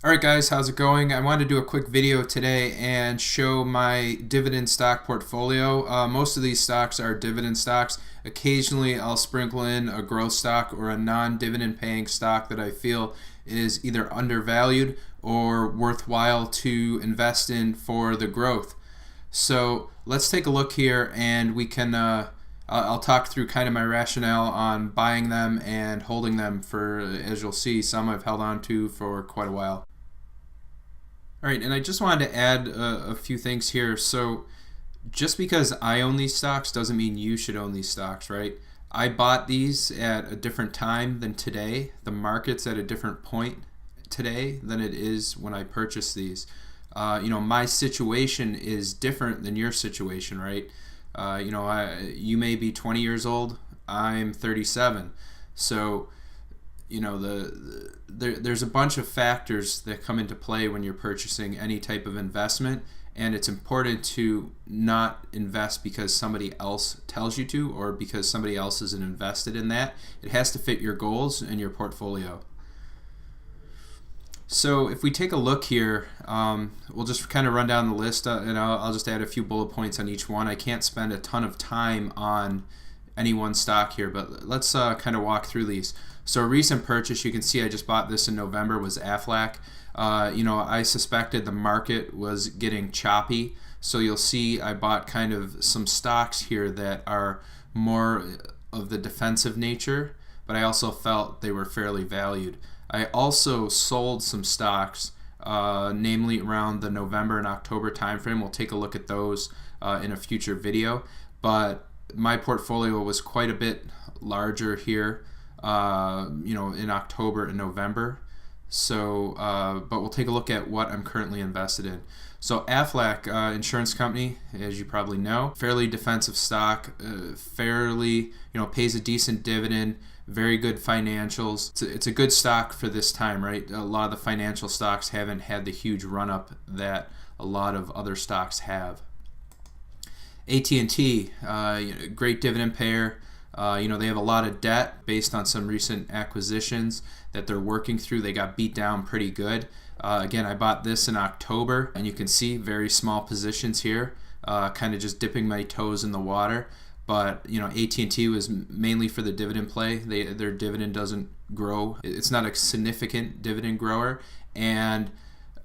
Alright guys, how's it going? I wanted to do a quick video today and show my dividend stock portfolio. Most of these stocks are dividend stocks. Occasionally I'll sprinkle in a growth stock or a non-dividend paying stock that I feel is either undervalued or worthwhile to invest in for the growth. So let's take a look here and we can I'll talk through kind of my rationale on buying them and holding them for, as you'll see, some I've held on to for quite a while. All right, and I just wanted to add a few things here. So just because I own these stocks doesn't mean you should own these stocks, right? I bought these at a different time than today. The market's at a different point today than it is when I purchased these. My situation is different than your situation, right? You may be 20 years old. I'm 37. So there's a bunch of factors that come into play when you're purchasing any type of investment, and it's important to not invest because somebody else tells you to or because somebody else isn't invested in that. It has to fit your goals and your portfolio. So if we take a look here, we'll just kind of run down the list and I'll just add a few bullet points on each one. I can't spend a ton of time on any one stock here, but let's kind of walk through these. So a recent purchase, you can see I just bought this in November, was Aflac. I suspected the market was getting choppy, so you'll see I bought kind of some stocks here that are more of the defensive nature, but I also felt they were fairly valued. I also sold some stocks, namely around the November and October timeframe. We'll take a look at those in a future video, but my portfolio was quite a bit larger here, in October and November. So, but we'll take a look at what I'm currently invested in. So Aflac Insurance Company, as you probably know, fairly defensive stock, pays a decent dividend, very good financials. It's a good stock for this time, right? A lot of the financial stocks haven't had the huge run-up that a lot of other stocks have. AT&T, great dividend payer. They have a lot of debt based on some recent acquisitions that they're working through. They got beat down pretty good. Again, I bought this in October, and you can see very small positions here, kind of just dipping my toes in the water. But AT&T was mainly for the dividend play. Their dividend doesn't grow. It's not a significant dividend grower, and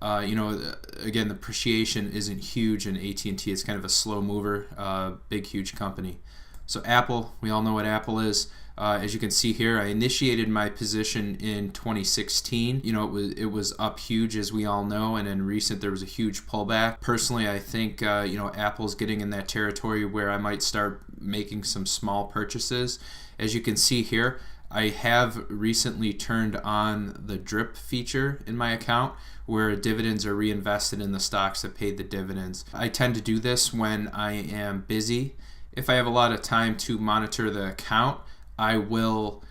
again, the appreciation isn't huge in AT&T. It's kind of a slow mover, big, huge company. So Apple, we all know what Apple is. As you can see here, I initiated my position in 2016. It was up huge, as we all know, and in recent there was a huge pullback. Personally, I think Apple's getting in that territory where I might start making some small purchases. As you can see here, I have recently turned on the DRIP feature in my account where dividends are reinvested in the stocks that paid the dividends. I tend to do this when I am busy. If I have a lot of time to monitor the account, I will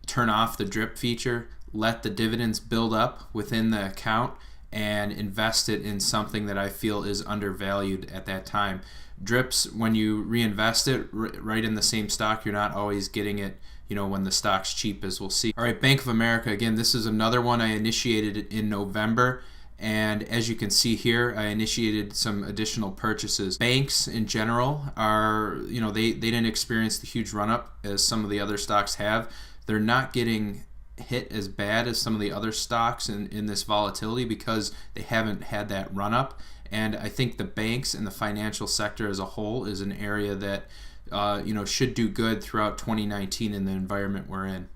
turn off the DRIP feature, let the dividends build up within the account, and invest it in something that I feel is undervalued at that time. DRIPs, when you reinvest it right in the same stock, you're not always getting it when the stock's cheap, as we'll see. All right, Bank of America, again, this is another one I initiated in November. And as you can see here, I initiated some additional purchases. Banks in general are, they didn't experience the huge run-up as some of the other stocks have. They're not getting hit as bad as some of the other stocks in this volatility because they haven't had that run-up. And I think the banks and the financial sector as a whole is an area that should do good throughout 2019 in the environment we're in.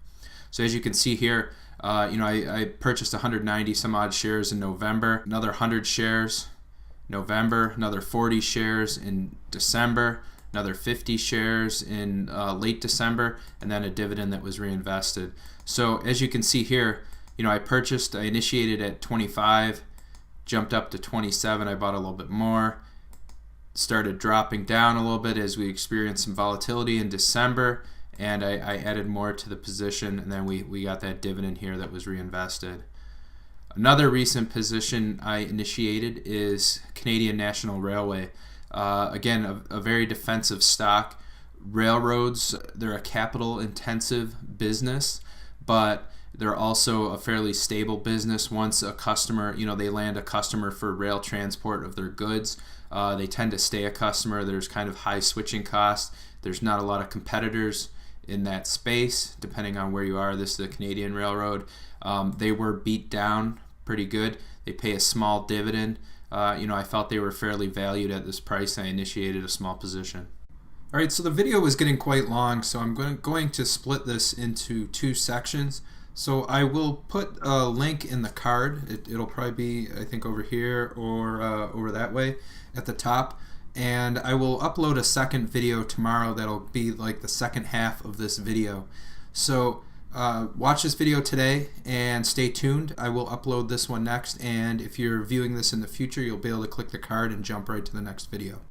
So as you can see here, I purchased 190 some odd shares in November, another 100 shares November, another 40 shares in December, another 50 shares in late December, and then a dividend that was reinvested. So as you can see here, I initiated at 25, jumped up to 27, I bought a little bit more, started dropping down a little bit as we experienced some volatility in December, and I added more to the position, and then we got that dividend here that was reinvested. Another recent position I initiated is Canadian National Railway. Again, a very defensive stock. Railroads, they're a capital intensive business, but They're also a fairly stable business. Once a customer, they land a customer for rail transport of their goods, they tend to stay a customer. There's kind of high switching costs. There's not a lot of competitors in that space, depending on where you are. This is the Canadian Railroad. They were beat down pretty good. They pay a small dividend. I felt they were fairly valued at this price. I initiated a small position. All right, so the video was getting quite long, so I'm going to split this into two sections. So I will put a link in the card. It'll probably be, I think, over here or over that way at the top. And I will upload a second video tomorrow that'll be like the second half of this video. So watch this video today and stay tuned. I will upload this one next, and if you're viewing this in the future, you'll be able to click the card and jump right to the next video.